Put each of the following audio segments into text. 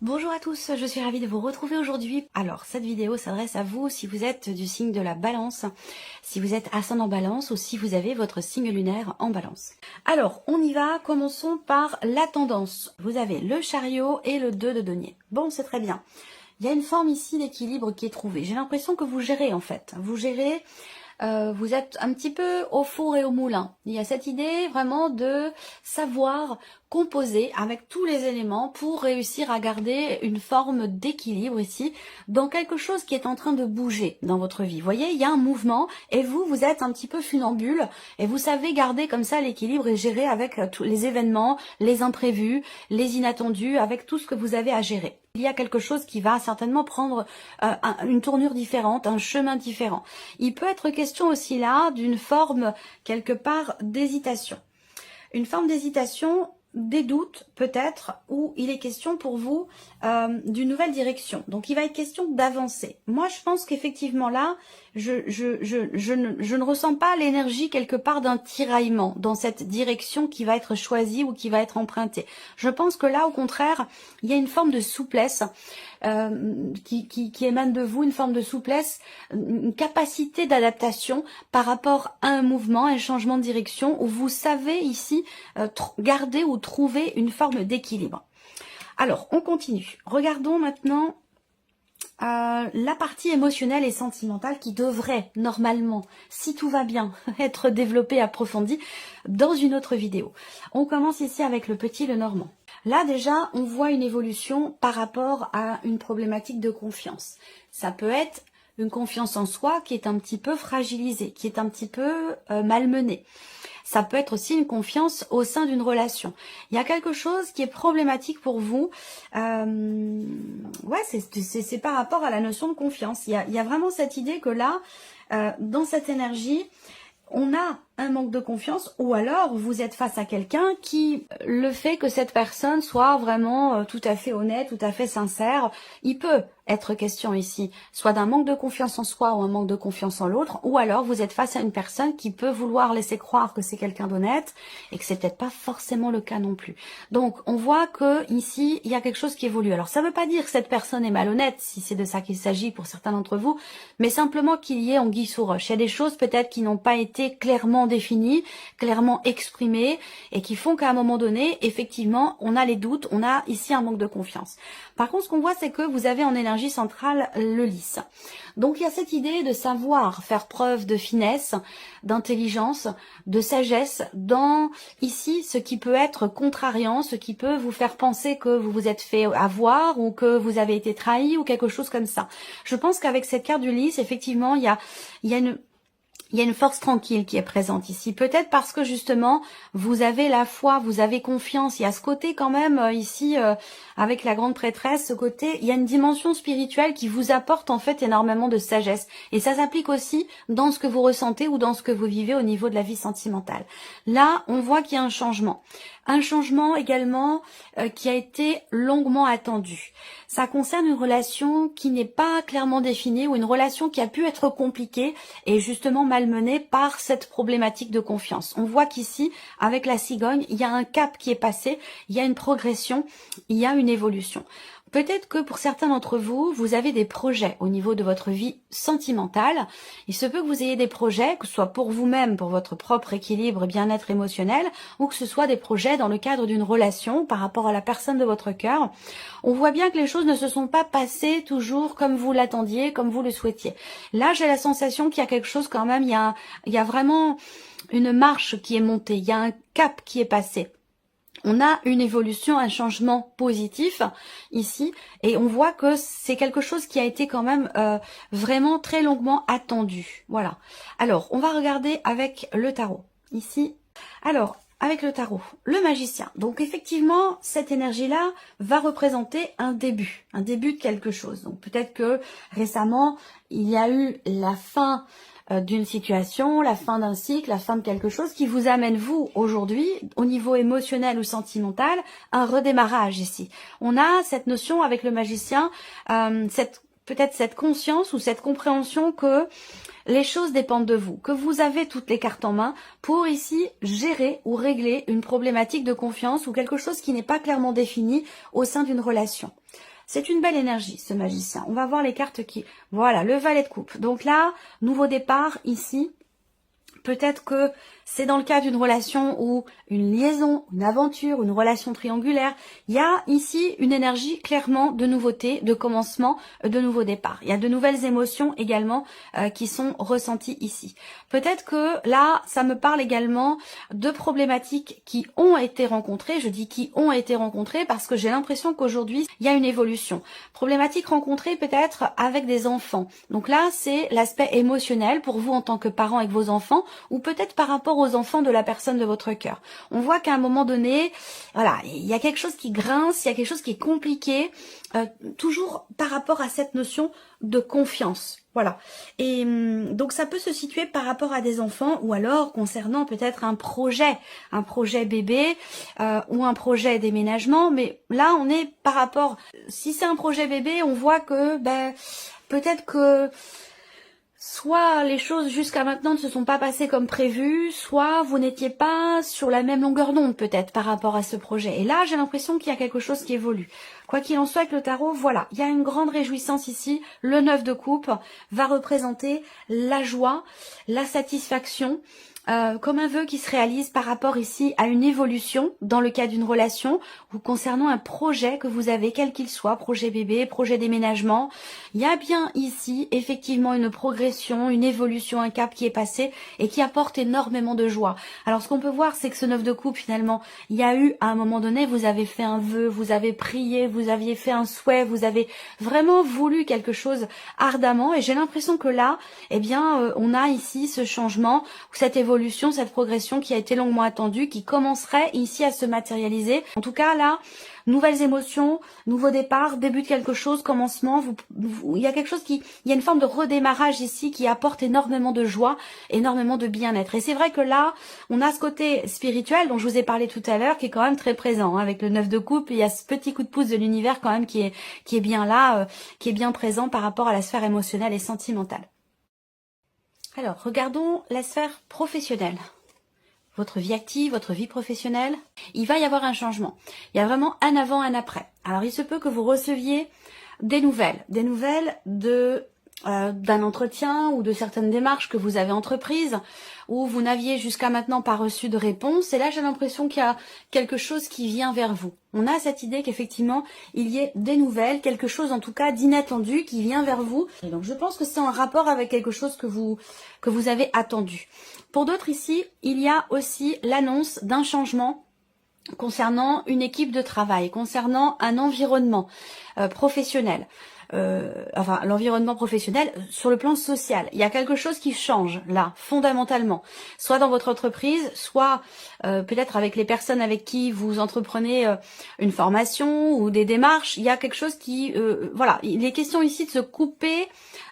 Bonjour à tous, je suis ravie de vous retrouver aujourd'hui. Alors, cette vidéo s'adresse à vous si vous êtes du signe de la balance, si vous êtes ascendant balance ou si vous avez votre signe lunaire en balance. Alors, on y va, commençons par la tendance. Vous avez le chariot et le 2 de denier. Bon, c'est très bien. Il y a une forme ici d'équilibre qui est trouvée. J'ai l'impression que vous gérez en fait. Vous gérez, vous êtes un petit peu au four et au moulin. Il y a cette idée vraiment de savoir composer avec tous les éléments pour réussir à garder une forme d'équilibre ici dans quelque chose qui est en train de bouger dans votre vie. Vous voyez, il y a un mouvement et vous êtes un petit peu funambule et vous savez garder comme ça l'équilibre et gérer avec tous les événements, les imprévus, les inattendus, avec tout ce que vous avez à gérer. Il y a quelque chose qui va certainement prendre une tournure différente, un chemin différent. Il peut être question aussi là d'une forme quelque part d'hésitation. Une forme d'hésitation, des doutes peut-être, où il est question pour vous d'une nouvelle direction. Donc il va être question d'avancer. Moi je pense qu'effectivement là, je ne ressens pas l'énergie quelque part d'un tiraillement dans cette direction qui va être choisie ou qui va être empruntée. Je pense que là au contraire, il y a une forme de souplesse qui émane de vous, une forme de souplesse, une capacité d'adaptation par rapport à un mouvement, un changement de direction où vous savez ici garder ou trouver une forme d'équilibre. Alors, on continue. Regardons maintenant la partie émotionnelle et sentimentale qui devrait normalement, si tout va bien, être développée, approfondie dans une autre vidéo. On commence ici avec le petit Lenormand. Là déjà, on voit une évolution par rapport à une problématique de confiance. Ça peut être une confiance en soi qui est un petit peu fragilisée, qui est un petit peu malmenée. Ça peut être aussi une confiance au sein d'une relation. Il y a quelque chose qui est problématique pour vous. Ouais, c'est par rapport à la notion de confiance. Il y a vraiment cette idée que là, dans cette énergie, on a un manque de confiance ou alors vous êtes face à quelqu'un qui, le fait que cette personne soit vraiment tout à fait honnête, tout à fait sincère, il peut être question ici soit d'un manque de confiance en soi ou un manque de confiance en l'autre, ou alors vous êtes face à une personne qui peut vouloir laisser croire que c'est quelqu'un d'honnête et que c'est peut-être pas forcément le cas non plus. Donc on voit que ici il y a quelque chose qui évolue. Alors ça ne veut pas dire que cette personne est malhonnête, si c'est de ça qu'il s'agit pour certains d'entre vous, mais simplement qu'il y ait anguille sous roche. Il y a des choses peut-être qui n'ont pas été clairement définies, clairement exprimées et qui font qu'à un moment donné, effectivement, on a les doutes, on a ici un manque de confiance. Par contre, ce qu'on voit, c'est que vous avez en énergie centrale le lys. Donc, il y a cette idée de savoir faire preuve de finesse, d'intelligence, de sagesse dans, ici, ce qui peut être contrariant, ce qui peut vous faire penser que vous vous êtes fait avoir ou que vous avez été trahi ou quelque chose comme ça. Je pense qu'avec cette carte du lys, effectivement, il y a une force tranquille qui est présente ici. Peut-être parce que justement, vous avez la foi, vous avez confiance. Il y a ce côté quand même ici, avec la grande prêtresse, ce côté, il y a une dimension spirituelle qui vous apporte en fait énormément de sagesse. Et ça s'applique aussi dans ce que vous ressentez ou dans ce que vous vivez au niveau de la vie sentimentale. Là, on voit qu'il y a un changement. Un changement également qui a été longuement attendu. Ça concerne une relation qui n'est pas clairement définie ou une relation qui a pu être compliquée et justement malmenée par cette problématique de confiance. On voit qu'ici, avec la cigogne, il y a un cap qui est passé, il y a une progression, il y a une évolution. Peut-être que pour certains d'entre vous, vous avez des projets au niveau de votre vie sentimentale. Il se peut que vous ayez des projets, que ce soit pour vous-même, pour votre propre équilibre et bien-être émotionnel, ou que ce soit des projets dans le cadre d'une relation par rapport à la personne de votre cœur. On voit bien que les choses ne se sont pas passées toujours comme vous l'attendiez, comme vous le souhaitiez. Là, j'ai la sensation qu'il y a quelque chose quand même, il y a vraiment une marche qui est montée, il y a un cap qui est passé. On a une évolution, un changement positif ici et on voit que c'est quelque chose qui a été quand même vraiment très longuement attendu. Voilà. Alors, on va regarder avec le tarot. Ici, alors, avec le tarot, le magicien. Donc effectivement, cette énergie-là va représenter un début de quelque chose. Donc peut-être que récemment, il y a eu la fin d'une situation, la fin d'un cycle, la fin de quelque chose qui vous amène, vous, aujourd'hui, au niveau émotionnel ou sentimental, un redémarrage ici. On a cette notion avec le magicien, peut-être cette conscience ou cette compréhension que les choses dépendent de vous, que vous avez toutes les cartes en main pour ici gérer ou régler une problématique de confiance ou quelque chose qui n'est pas clairement défini au sein d'une relation. C'est une belle énergie, ce magicien. On va voir les cartes qui... Voilà, le valet de coupe. Donc là, nouveau départ ici. Peut-être que c'est dans le cas d'une relation ou une liaison, une aventure, une relation triangulaire. Il y a ici une énergie clairement de nouveauté, de commencement, de nouveau départ. Il y a de nouvelles émotions également qui sont ressenties ici. Peut-être que là, ça me parle également de problématiques qui ont été rencontrées. Je dis qui ont été rencontrées parce que j'ai l'impression qu'aujourd'hui, il y a une évolution. Problématiques rencontrées peut-être avec des enfants. Donc là, c'est l'aspect émotionnel pour vous en tant que parent avec vos enfants ou peut-être par rapport aux enfants de la personne de votre cœur. On voit qu'à un moment donné, voilà, il y a quelque chose qui grince, il y a quelque chose qui est compliqué, toujours par rapport à cette notion de confiance. Voilà. Et donc ça peut se situer par rapport à des enfants ou alors concernant peut-être un projet bébé ou un projet déménagement. Mais là, on est par rapport, si c'est un projet bébé, on voit que peut-être que soit les choses jusqu'à maintenant ne se sont pas passées comme prévu, soit vous n'étiez pas sur la même longueur d'onde peut-être par rapport à ce projet. Et là, j'ai l'impression qu'il y a quelque chose qui évolue. Quoi qu'il en soit avec le tarot, voilà, il y a une grande réjouissance ici. Le 9 de coupe va représenter la joie, la satisfaction, comme un vœu qui se réalise par rapport ici à une évolution dans le cas d'une relation ou concernant un projet que vous avez, quel qu'il soit, projet bébé, projet déménagement. Il y a bien ici effectivement une progression, une évolution, un cap qui est passé et qui apporte énormément de joie. Alors ce qu'on peut voir, c'est que ce 9 de coupe finalement, il y a eu à un moment donné, vous avez fait un vœu, vous avez prié, vous aviez fait un souhait, vous avez vraiment voulu quelque chose ardemment et j'ai l'impression que là, eh bien, on a ici ce changement, cette évolution, cette progression qui a été longuement attendue, qui commencerait ici à se matérialiser. En tout cas, là, nouvelles émotions, nouveau départ, début de quelque chose, commencement. Il y a quelque chose il y a une forme de redémarrage ici qui apporte énormément de joie, énormément de bien-être. Et c'est vrai que là, on a ce côté spirituel dont je vous ai parlé tout à l'heure, qui est quand même très présent, hein, avec le 9 de coupe. Il y a ce petit coup de pouce de l'univers quand même qui est bien là, qui est bien présent par rapport à la sphère émotionnelle et sentimentale. Alors, regardons la sphère professionnelle. Votre vie active, votre vie professionnelle, il va y avoir un changement. Il y a vraiment un avant, un après. Alors, il se peut que vous receviez des nouvelles d'un entretien ou de certaines démarches que vous avez entreprises où vous n'aviez jusqu'à maintenant pas reçu de réponse. Et là, j'ai l'impression qu'il y a quelque chose qui vient vers vous. On a cette idée qu'effectivement, il y ait des nouvelles, quelque chose en tout cas d'inattendu qui vient vers vous. Et donc, je pense que c'est en rapport avec quelque chose que vous avez attendu. Pour d'autres ici, il y a aussi l'annonce d'un changement concernant une équipe de travail, concernant un environnement professionnel. Enfin l'environnement professionnel sur le plan social. Il y a quelque chose qui change là, fondamentalement. Soit dans votre entreprise, soit peut-être avec les personnes avec qui vous entreprenez une formation ou des démarches. Il y a quelque chose qui... voilà, il est question ici de se couper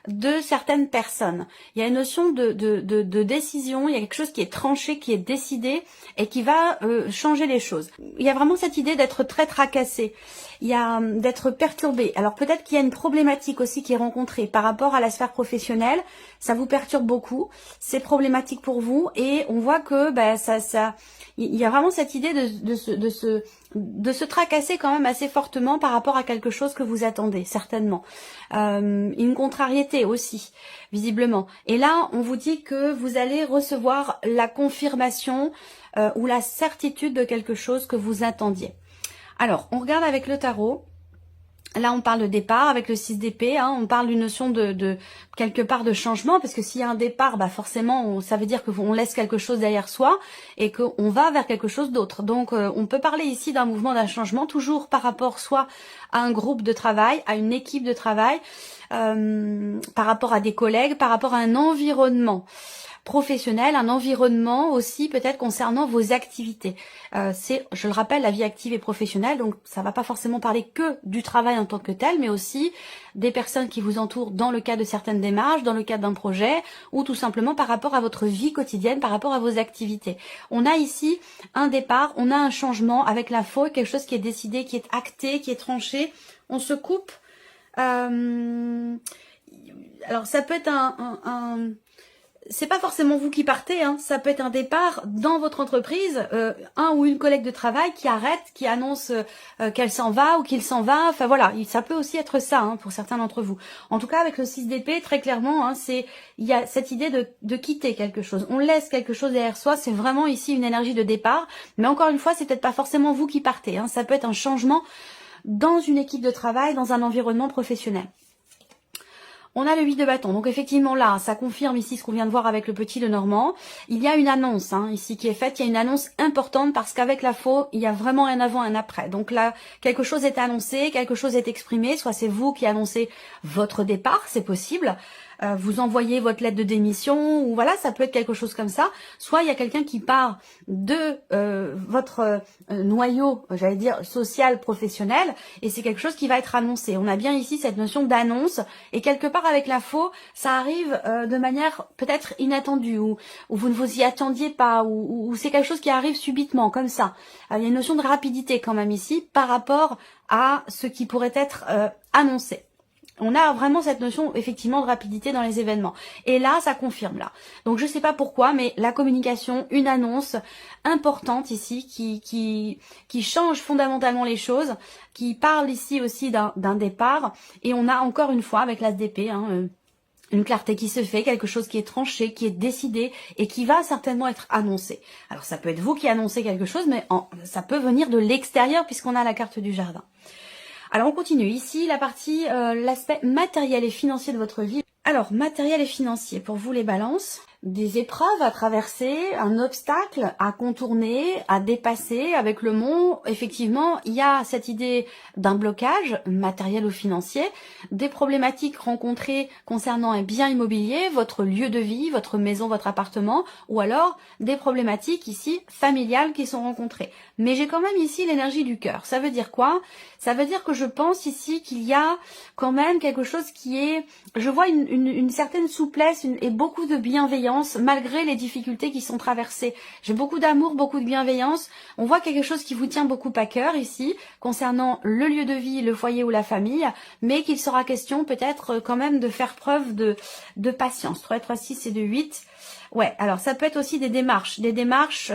de certaines personnes. Il y a une notion de décision, il y a quelque chose qui est tranché, qui est décidé et qui va changer les choses. Il y a vraiment cette idée d'être très tracassé, il y a d'être perturbé. Alors peut-être qu'il y a une problématique aussi qui est rencontrée par rapport à la sphère professionnelle, ça vous perturbe beaucoup, c'est problématique pour vous et on voit que il y a vraiment cette idée de se tracasser quand même assez fortement par rapport à quelque chose que vous attendez, certainement. Une contrariété aussi, visiblement. Et là, on vous dit que vous allez recevoir la confirmation ou la certitude de quelque chose que vous attendiez. Alors, on regarde avec le tarot. Là, on parle de départ avec le 6 d'épée, hein, on parle d'une notion de quelque part de changement, parce que s'il y a un départ, forcément, ça veut dire qu'on laisse quelque chose derrière soi et qu'on va vers quelque chose d'autre. Donc, on peut parler ici d'un mouvement, d'un changement, toujours par rapport soit à un groupe de travail, à une équipe de travail, par rapport à des collègues, par rapport à un environnement professionnel, un environnement aussi peut-être concernant vos activités. C'est, je le rappelle, la vie active et professionnelle, donc ça va pas forcément parler que du travail en tant que tel, mais aussi des personnes qui vous entourent dans le cadre de certaines démarches, dans le cadre d'un projet, ou tout simplement par rapport à votre vie quotidienne, par rapport à vos activités. On a ici un départ, on a un changement avec l'info, quelque chose qui est décidé, qui est acté, qui est tranché. On se coupe. Alors ça peut être c'est pas forcément vous qui partez, hein. Ça peut être un départ dans votre entreprise, un ou une collègue de travail qui arrête, qui annonce qu'elle s'en va ou qu'il s'en va. Enfin voilà, ça peut aussi être ça, hein, pour certains d'entre vous. En tout cas, avec le 6 d'épée, très clairement, hein, il y a cette idée de quitter quelque chose. On laisse quelque chose derrière soi. C'est vraiment ici une énergie de départ. Mais encore une fois, c'est peut-être pas forcément vous qui partez, hein. Ça peut être un changement dans une équipe de travail, dans un environnement professionnel. On a le 8 de bâton, donc effectivement là, ça confirme ici ce qu'on vient de voir avec le petit Lenormand. Il y a une annonce ici qui est faite, il y a une annonce importante parce qu'avec la faux, il y a vraiment un avant, un après. Donc là, quelque chose est annoncé, quelque chose est exprimé, soit c'est vous qui annoncez votre départ, c'est possible. Vous envoyez votre lettre de démission, ou voilà, ça peut être quelque chose comme ça. Soit il y a quelqu'un qui part de votre noyau, j'allais dire, social, professionnel, et c'est quelque chose qui va être annoncé. On a bien ici cette notion d'annonce, et quelque part avec la faux, ça arrive de manière peut-être inattendue, ou vous ne vous y attendiez pas, ou c'est quelque chose qui arrive subitement, comme ça. Il y a une notion de rapidité quand même ici, par rapport à ce qui pourrait être annoncé. On a vraiment cette notion, effectivement, de rapidité dans les événements. Et là, ça confirme, là. Donc, je ne sais pas pourquoi, mais la communication, une annonce importante ici, qui change fondamentalement les choses, qui parle ici aussi d'un départ. Et on a, encore une fois, avec l'As d'épée, une clarté qui se fait, quelque chose qui est tranché, qui est décidé et qui va certainement être annoncé. Alors, ça peut être vous qui annoncez quelque chose, mais ça peut venir de l'extérieur puisqu'on a la carte du jardin. Alors on continue, ici la partie, l'aspect matériel et financier de votre vie. Alors, matériel et financier, pour vous les balances, des épreuves à traverser, un obstacle à contourner, à dépasser avec le mont. Effectivement, il y a cette idée d'un blocage matériel ou financier, des problématiques rencontrées concernant un bien immobilier, votre lieu de vie, votre maison, votre appartement, ou alors des problématiques ici familiales qui sont rencontrées. Mais j'ai quand même ici l'énergie du cœur. Ça veut dire quoi? Ça veut dire que je pense ici qu'il y a quand même quelque chose qui est... Je vois une certaine souplesse et beaucoup de bienveillance malgré les difficultés qui sont traversées. J'ai beaucoup d'amour, beaucoup de bienveillance. On voit quelque chose qui vous tient beaucoup à cœur ici, concernant le lieu de vie, le foyer ou la famille, mais qu'il sera question peut-être quand même de faire preuve de patience. 3, 3, 6 et de 8. Ouais, alors ça peut être aussi des démarches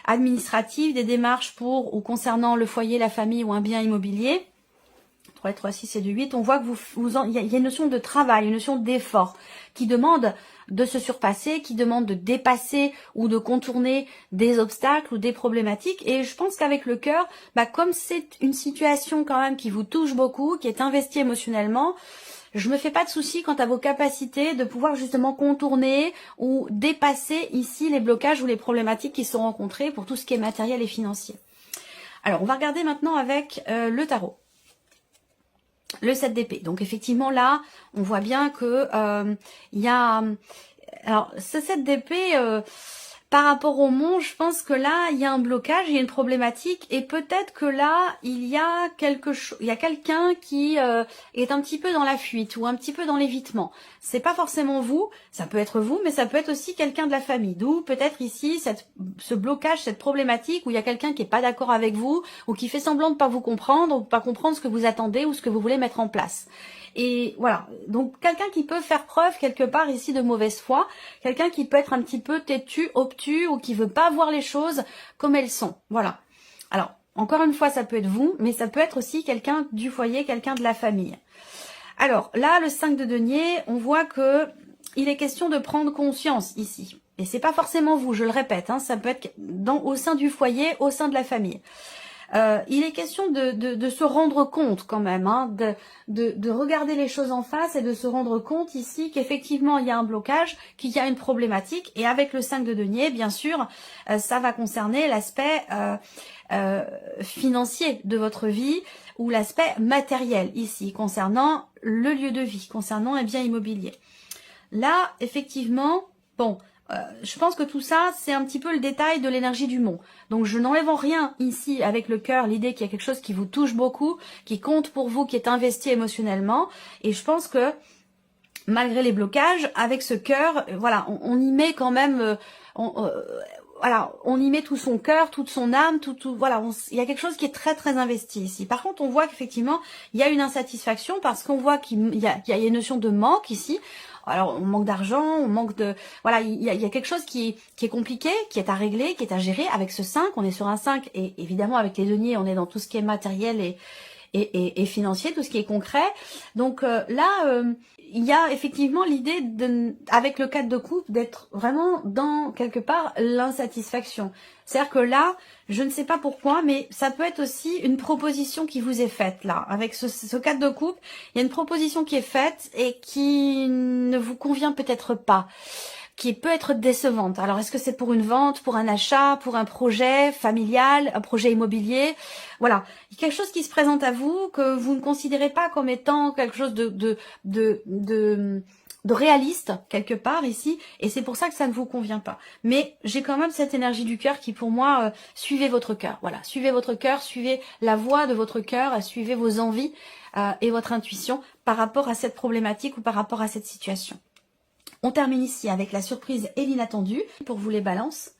administratives, des démarches pour ou concernant le foyer, la famille ou un bien immobilier. 3, 3, 6 et de 8, on voit que il y a une notion de travail, une notion d'effort qui demande de se surpasser, qui demande de dépasser ou de contourner des obstacles ou des problématiques. Et je pense qu'avec le cœur, comme c'est une situation quand même qui vous touche beaucoup, qui est investie émotionnellement, je me fais pas de soucis quant à vos capacités de pouvoir justement contourner ou dépasser ici les blocages ou les problématiques qui sont rencontrées pour tout ce qui est matériel et financier. Alors, on va regarder maintenant avec le tarot. Le 7 d'épée. Donc effectivement là, on voit bien que il y a... Alors ce 7 d'épée, par rapport au mont, je pense que là, il y a un blocage, il y a une problématique et peut-être que là, il y a quelqu'un qui est un petit peu dans la fuite ou un petit peu dans l'évitement. C'est pas forcément vous, ça peut être vous, mais ça peut être aussi quelqu'un de la famille. D'où peut-être ici ce blocage, cette problématique où il y a quelqu'un qui est pas d'accord avec vous ou qui fait semblant de pas vous comprendre ou pas comprendre ce que vous attendez ou ce que vous voulez mettre en place. Et voilà, donc quelqu'un qui peut faire preuve quelque part ici de mauvaise foi, quelqu'un qui peut être un petit peu têtu, obtus ou qui veut pas voir les choses comme elles sont. Voilà. Alors, encore une fois, ça peut être vous, mais ça peut être aussi quelqu'un du foyer, quelqu'un de la famille. Alors, là, le 5 de denier, on voit que il est question de prendre conscience ici. Et c'est pas forcément vous, je le répète, ça peut être au sein du foyer, au sein de la famille. Il est question de se rendre compte quand même, de regarder les choses en face et de se rendre compte ici qu'effectivement il y a un blocage, qu'il y a une problématique. Et avec le 5 de denier, bien sûr, ça va concerner l'aspect financier de votre vie ou l'aspect matériel ici, concernant le lieu de vie, concernant un bien immobilier. Là, effectivement, bon... je pense que tout ça, c'est un petit peu le détail de l'énergie du mont. Donc, je n'enlève en rien ici avec le cœur l'idée qu'il y a quelque chose qui vous touche beaucoup, qui compte pour vous, qui est investi émotionnellement. Et je pense que, malgré les blocages, avec ce cœur, voilà, on y met quand même... voilà, on y met tout son cœur, toute son âme, voilà, il y a quelque chose qui est très très investi ici. Par contre, on voit qu'effectivement, il y a une insatisfaction parce qu'on voit qu'il y a une notion de manque ici. Alors, on manque d'argent, on manque de... Voilà, il y a quelque chose qui est compliqué, qui est à régler, qui est à gérer avec ce 5. On est sur un 5 et évidemment, avec les deniers, on est dans tout ce qui est matériel et financier, tout ce qui est concret. Donc il y a effectivement l'idée avec le 4 de coupe d'être vraiment dans quelque part l'insatisfaction. C'est-à-dire que là, je ne sais pas pourquoi, mais ça peut être aussi une proposition qui vous est faite là. Avec ce 4 de coupe, il y a une proposition qui est faite et qui ne vous convient peut-être pas, qui peut être décevante. Alors, est-ce que c'est pour une vente, pour un achat, pour un projet familial, un projet immobilier? Voilà, il y a quelque chose qui se présente à vous que vous ne considérez pas comme étant quelque chose de réaliste quelque part ici, et c'est pour ça que ça ne vous convient pas. Mais j'ai quand même cette énergie du cœur qui, pour moi, suivez votre cœur. Voilà, suivez votre cœur, suivez la voix de votre cœur, suivez vos envies et votre intuition par rapport à cette problématique ou par rapport à cette situation. On termine ici avec la surprise et l'inattendu. Pour vous les balances,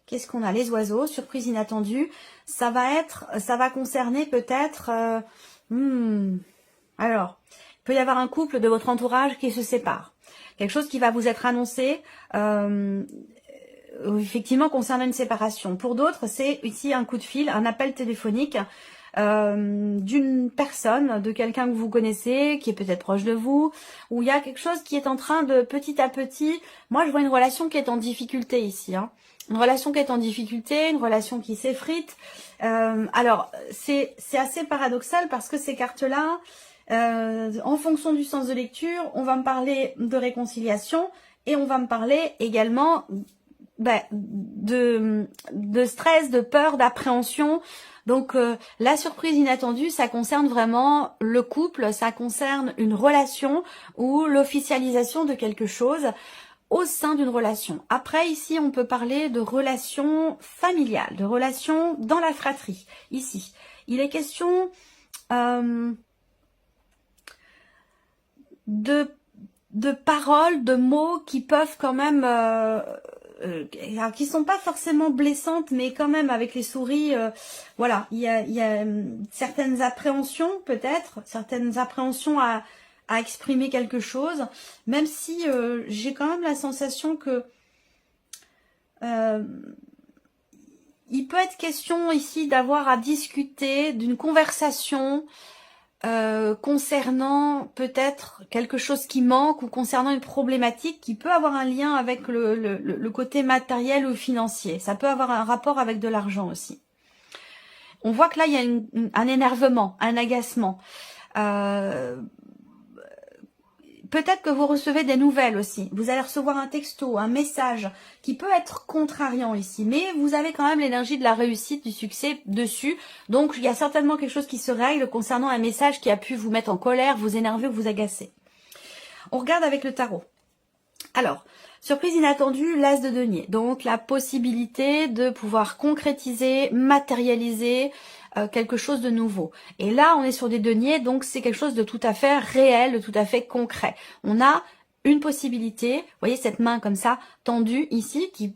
qu'est-ce qu'on a? Les oiseaux, surprise inattendue. Ça va concerner peut-être... alors, il peut y avoir un couple de votre entourage qui se sépare. Quelque chose qui va vous être annoncé, effectivement, concernant une séparation. Pour d'autres, c'est ici un coup de fil, un appel téléphonique d'une personne, de quelqu'un que vous connaissez, qui est peut-être proche de vous, où il y a quelque chose qui est en train de petit à petit, moi je vois une relation qui est en difficulté ici, hein. Une relation qui est en difficulté, une relation qui s'effrite. Alors c'est assez paradoxal parce que ces cartes-là, en fonction du sens de lecture, on va me parler de réconciliation et on va me parler également de stress, de peur, d'appréhension. Donc la surprise inattendue, ça concerne vraiment le couple, ça concerne une relation ou l'officialisation de quelque chose au sein d'une relation. Après, ici, on peut parler de relations familiales, de relations dans la fratrie. Ici, il est question de paroles, de mots qui peuvent quand même... alors qui sont pas forcément blessantes, mais quand même avec les souris, voilà, il y a certaines appréhensions peut-être, certaines appréhensions à exprimer quelque chose, même si j'ai quand même la sensation que il peut être question ici d'avoir à discuter d'une conversation concernant peut-être quelque chose qui manque ou concernant une problématique qui peut avoir un lien avec le côté matériel ou financier. Ça peut avoir un rapport avec de l'argent aussi. On voit que là, il y a un énervement, un agacement. Peut-être que vous recevez des nouvelles aussi. Vous allez recevoir un texto, un message qui peut être contrariant ici. Mais vous avez quand même l'énergie de la réussite, du succès dessus. Donc, il y a certainement quelque chose qui se règle concernant un message qui a pu vous mettre en colère, vous énerver ou vous agacer. On regarde avec le tarot. Alors, surprise inattendue, l'as de denier. Donc, la possibilité de pouvoir concrétiser, matérialiser quelque chose de nouveau. Et là, on est sur des deniers, donc c'est quelque chose de tout à fait réel, de tout à fait concret. On a une possibilité, vous voyez cette main comme ça, tendue ici, qui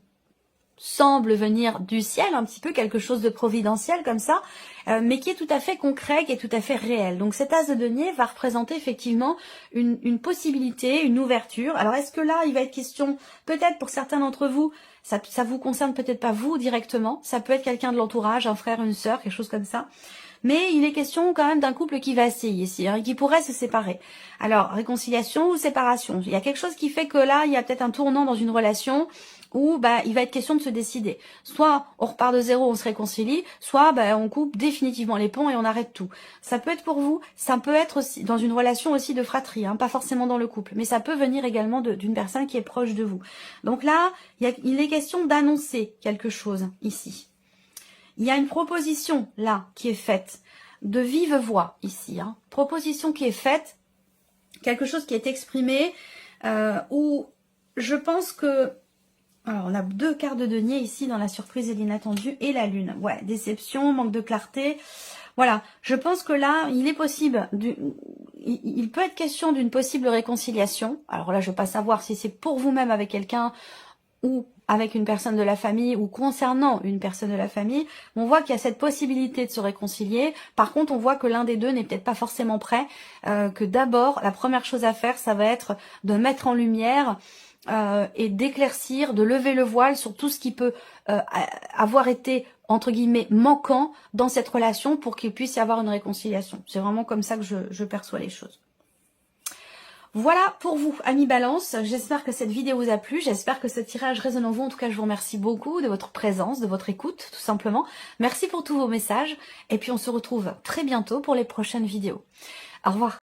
semble venir du ciel, un petit peu quelque chose de providentiel comme ça, mais qui est tout à fait concret, qui est tout à fait réel. Donc cet as de denier va représenter effectivement une possibilité, une ouverture. Alors est-ce que là, il va être question, peut-être pour certains d'entre vous, ça vous concerne peut-être pas vous directement, ça peut être quelqu'un de l'entourage, un frère, une sœur, quelque chose comme ça. Mais il est question quand même d'un couple qui vacille ici, hein, qui pourrait se séparer. Alors, réconciliation ou séparation? Il y a quelque chose qui fait que là, il y a peut-être un tournant dans une relation où il va être question de se décider. Soit on repart de zéro, on se réconcilie, soit on coupe définitivement les ponts et on arrête tout. Ça peut être pour vous, ça peut être aussi dans une relation aussi de fratrie, hein, pas forcément dans le couple, mais ça peut venir également d'une personne qui est proche de vous. Donc là, il est question d'annoncer quelque chose ici. Il y a une proposition là qui est faite, de vive voix ici, hein. Proposition qui est faite, quelque chose qui est exprimé, où je pense que... Alors, on a deux cartes de denier ici dans la surprise et l'inattendu et la lune. Ouais, déception, manque de clarté. Voilà, je pense que là, il est possible, il peut être question d'une possible réconciliation. Alors là, je ne veux pas savoir si c'est pour vous-même avec quelqu'un ou avec une personne de la famille ou concernant une personne de la famille, on voit qu'il y a cette possibilité de se réconcilier. Par contre, on voit que l'un des deux n'est peut-être pas forcément prêt, que d'abord, la première chose à faire, ça va être de mettre en lumière et d'éclaircir, de lever le voile sur tout ce qui peut avoir été, entre guillemets, manquant dans cette relation pour qu'il puisse y avoir une réconciliation. C'est vraiment comme ça que je perçois les choses. Voilà pour vous, amis Balance. J'espère que cette vidéo vous a plu. J'espère que ce tirage résonne en vous. En tout cas, je vous remercie beaucoup de votre présence, de votre écoute, tout simplement. Merci pour tous vos messages. Et puis, on se retrouve très bientôt pour les prochaines vidéos. Au revoir.